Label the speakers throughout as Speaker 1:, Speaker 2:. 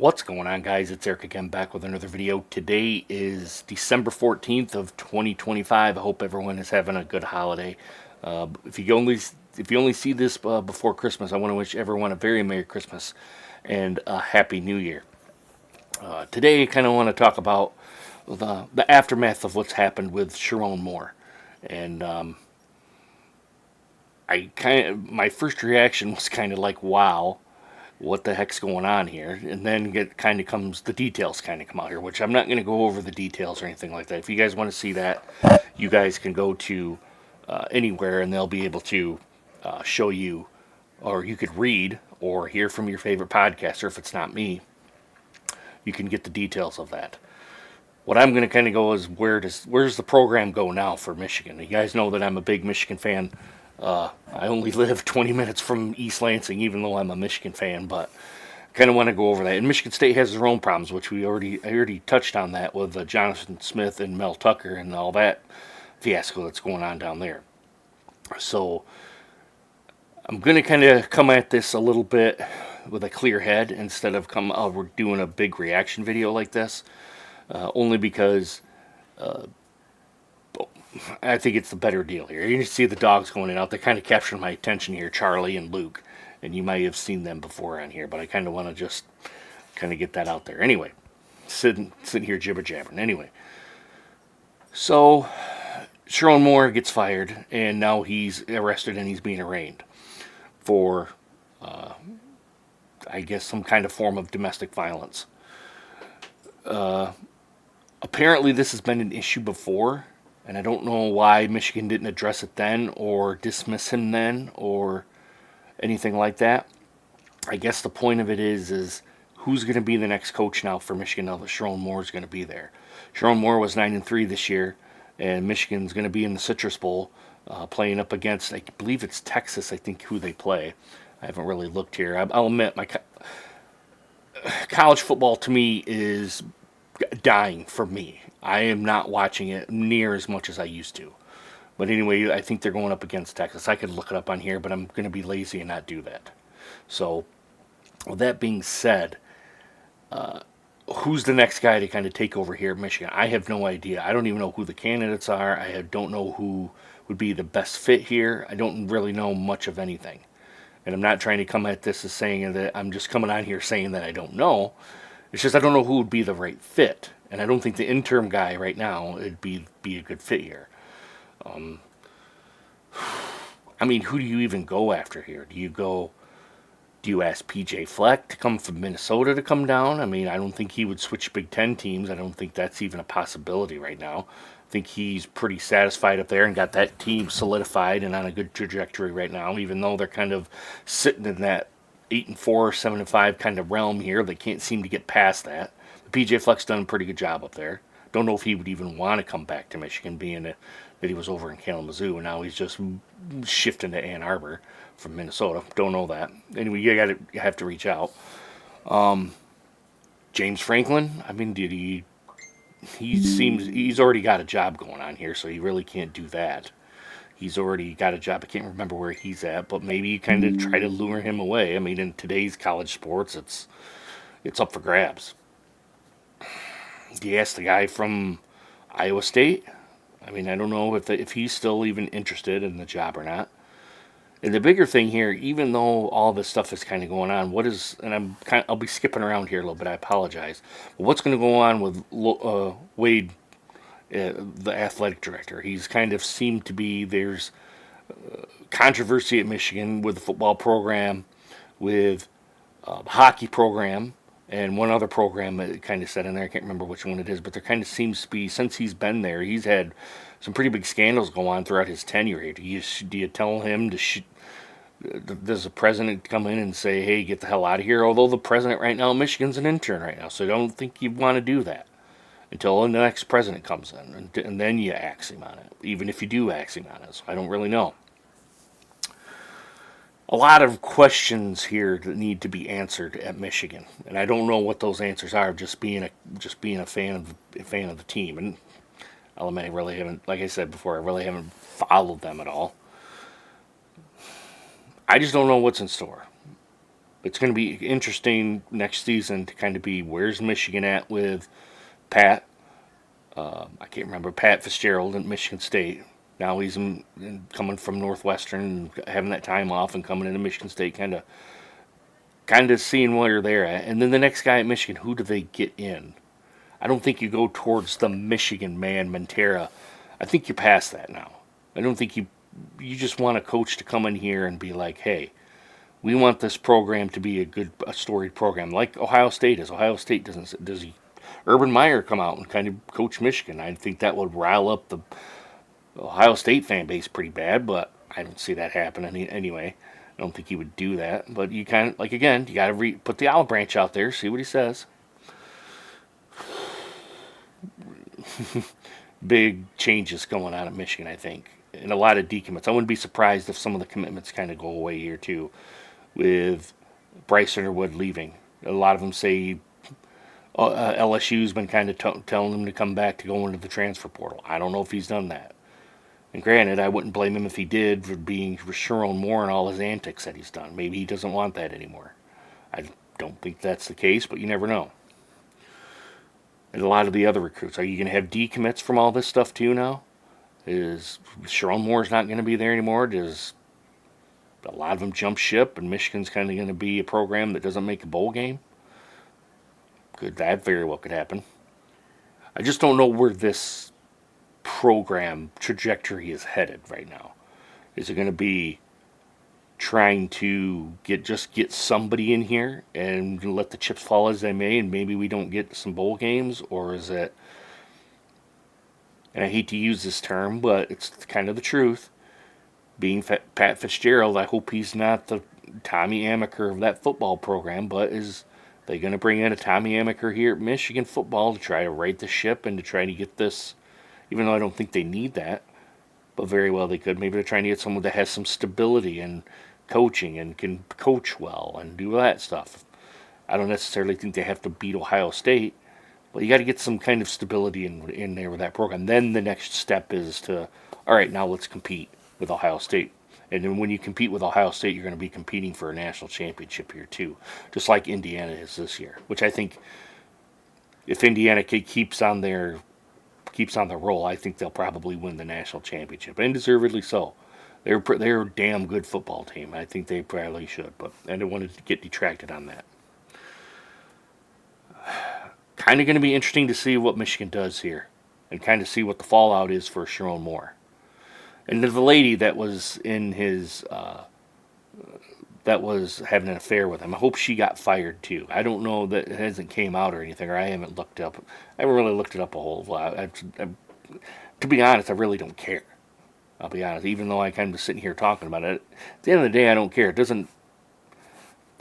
Speaker 1: What's going on, guys? It's Eric again, back with another video. Today is December 14th of 2025. I hope everyone is having a good holiday. If you only see this before Christmas, I want to wish everyone a very Merry Christmas and a Happy New Year. Today, I kind of want to talk about the aftermath of what's happened with Sherrone Moore, and my first reaction was kind of like, "Wow, what the heck's going on here?" And then the details kind of come out here, which I'm not going to go over the details or anything like that. If you guys want to see that, you guys can go to anywhere and they'll be able to show you, or you could read or hear from your favorite podcaster. If it's not me, you can get the details of that. What I'm going to kind of go is, where's the program go now for Michigan? You guys know that I'm a big Michigan fan. I only live 20 minutes from East Lansing, even though I'm a Michigan fan, but kind of want to go over that. And Michigan State has their own problems, which I already touched on that with Jonathan Smith and Mel Tucker and all that fiasco that's going on down there. So I'm going to kind of come at this a little bit with a clear head instead of we're doing a big reaction video like this, only because I think it's the better deal here. You see the dogs going in and out. They're kind of capturing my attention here, Charlie and Luke. And you might have seen them before on here, but I kind of want to just kind of get that out there. Anyway, sitting here jibber jabbering. Anyway, so Sherrone Moore gets fired, and now he's arrested and he's being arraigned for, I guess, some kind of form of domestic violence. Apparently, this has been an issue before. And I don't know why Michigan didn't address it then or dismiss him then or anything like that. I guess the point of it is who's going to be the next coach now for Michigan now that Sherrone Moore is going to be there. Sherrone Moore was 9-3 this year, and Michigan's going to be in the Citrus Bowl playing up against, I believe it's Texas, I think, who they play. I haven't really looked here. I'll admit, college football to me is dying for me. I am not watching it near as much as I used to. But anyway, I think they're going up against Texas. I could look it up on here, but I'm going to be lazy and not do that. So, with that being said, who's the next guy to kind of take over here at Michigan? I have no idea. I don't even know who the candidates are. Don't know who would be the best fit here. I don't really know much of anything. And I'm not trying to come at this as saying that I'm just coming on here saying that I don't know. It's just I don't know who would be the right fit. And I don't think the interim guy right now would be a good fit here. I mean, who do you even go after here? Do you ask PJ Fleck to come from Minnesota to come down? I mean, I don't think he would switch Big Ten teams. I don't think that's even a possibility right now. I think he's pretty satisfied up there and got that team solidified and on a good trajectory right now, even though they're kind of sitting in that 8-4, 7-5 kind of realm here. They can't seem to get past that. PJ Fleck's done a pretty good job up there. Don't know if he would even want to come back to Michigan, being that he was over in Kalamazoo, and now he's just shifting to Ann Arbor from Minnesota. Don't know that. Anyway, you have to reach out. James Franklin. I mean, he's already got a job going on here, so he really can't do that. He's already got a job. I can't remember where he's at, but maybe you kind of try to lure him away. I mean, in today's college sports, it's up for grabs. Do you ask the guy from Iowa State? I mean, I don't know if he's still even interested in the job or not. And the bigger thing here, even though all this stuff is kind of going on, I'll be skipping around here a little bit. I apologize. But what's going to go on with Wade, the athletic director? He's kind of seemed to be there's controversy at Michigan with the football program, with the hockey program, and one other program that kind of said in there, I can't remember which one it is, but there kind of seems to be, since he's been there, he's had some pretty big scandals go on throughout his tenure. Do you tell him does the president come in and say, hey, get the hell out of here? Although the president right now, Michigan's an intern right now, so I don't think you want to do that until the next president comes in, and then you axe him on it, even if you do axe him on it. So I don't really know. A lot of questions here that need to be answered at Michigan, and I don't know what those answers are. Just being a fan of the team, and I'll admit I really haven't, like I said before, I really haven't followed them at all. I just don't know what's in store. It's going to be interesting next season to kind of be where's Michigan at with Pat. I can't remember Pat Fitzgerald at Michigan State. Now he's coming from Northwestern and having that time off and coming into Michigan State, kind of seeing where they're at. And then the next guy at Michigan, who do they get in? I don't think you go towards the Michigan man, Montera. I think you're past that now. I don't think you just want a coach to come in here and be like, hey, we want this program to be a storied program like Ohio State is. Ohio State does Urban Meyer come out and kind of coach Michigan? I think that would rile up the Ohio State fan base pretty bad, but I don't see that happening anyway. I don't think he would do that. But you kind of, like, again, you got to put the olive branch out there, see what he says. Big changes going on at Michigan, I think, and a lot of decommits. I wouldn't be surprised if some of the commitments kind of go away here too, with Bryce Underwood leaving. A lot of them say LSU's been kind of telling him to come back to go into the transfer portal. I don't know if he's done that. And granted, I wouldn't blame him if he did for being Sherrone Moore and all his antics that he's done. Maybe he doesn't want that anymore. I don't think that's the case, but you never know. And a lot of the other recruits, are you going to have decommits from all this stuff too now? Is Sherrone Moore's not going to be there anymore? Does a lot of them jump ship and Michigan's kind of going to be a program that doesn't make a bowl game? That very well could happen. I just don't know where this program trajectory is headed right now. Is it going to be trying to get somebody in here and let the chips fall as they may, and maybe we don't get some bowl games? Or is it, and I hate to use this term, but it's kind of the truth, being Pat Fitzgerald, I hope he's not the Tommy Amaker of that football program, but is they going to bring in a Tommy Amaker here at Michigan football to try to right the ship and to try to get this, even though I don't think they need that, but very well they could. Maybe they're trying to get someone that has some stability and coaching and can coach well and do that stuff. I don't necessarily think they have to beat Ohio State, but you got to get some kind of stability in there with that program. Then the next step is to, all right, now let's compete with Ohio State. And then when you compete with Ohio State, you're going to be competing for a national championship here too, just like Indiana is this year. Which I think, if Indiana keeps on their roll, I think they'll probably win the national championship, and deservedly so. They're a damn good football team. I think they probably should, but I don't want to get detracted on that. Kind of going to be interesting to see what Michigan does here, and kind of see what the fallout is for Sherrone Moore. And the lady that was in his, that was having an affair with him, I hope she got fired too. I don't know that it hasn't came out or anything, or I haven't really looked it up a whole lot. To be honest, I really don't care. I'll be honest, even though I kind of sitting here talking about it, at the end of the day, I don't care. It doesn't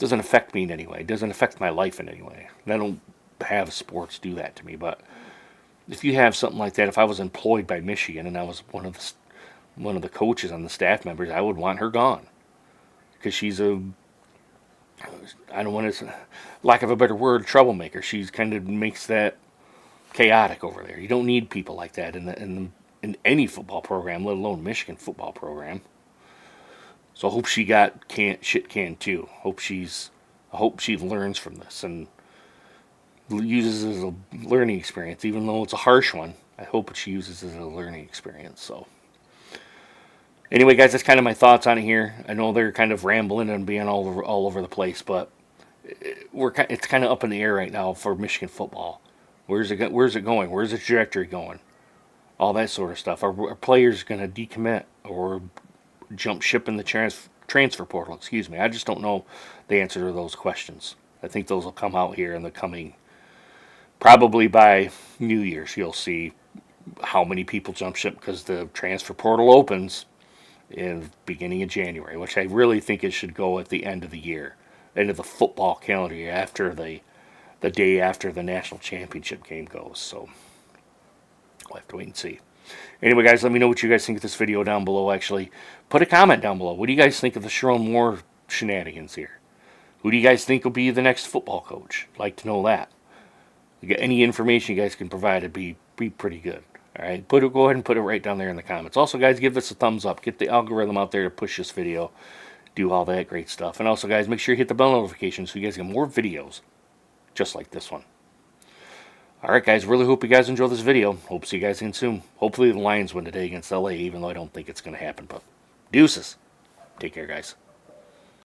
Speaker 1: affect me in any way. It doesn't affect my life in any way. And I don't have sports do that to me. But if you have something like that, if I was employed by Michigan and I was one of the coaches on the staff members, I would want her gone, because she's I don't want to, lack of a better word, troublemaker. She's kind of makes that chaotic over there. You don't need people like that in any football program, let alone Michigan football program. So I hope she got shit canned too. I hope she learns from this and uses it as a learning experience, even though it's a harsh one. I hope she uses it as a learning experience. So anyway, guys, that's kind of my thoughts on it here. I know they're kind of rambling and being all over the place, but it's kind of up in the air right now for Michigan football. Where's it going? Where's the trajectory going? All that sort of stuff. Are players going to decommit or jump ship in the transfer portal? Excuse me. I just don't know the answer to those questions. I think those will come out here in the coming, probably by New Year's. You'll see how many people jump ship, because the transfer portal opens in the beginning of January, which I really think it should go at the end of the year, end of the football calendar year, after the day after the national championship game goes. So we'll have to wait and see. Anyway, guys, let me know what you guys think of this video down below. Actually, put a comment down below. What do you guys think of the Sherrone Moore shenanigans here? Who do you guys think will be the next football coach? I'd like to know that. Any information you guys can provide would be pretty good. All right, go ahead and put it right down there in the comments. Also, guys, give this a thumbs up. Get the algorithm out there to push this video. do all that great stuff. And also, guys, make sure you hit the bell notification so you guys get more videos just like this one. Alright, guys, really hope you guys enjoy this video. Hope to see you guys again soon. Hopefully the Lions win today against LA, even though I don't think it's going to happen. But deuces. Take care, guys.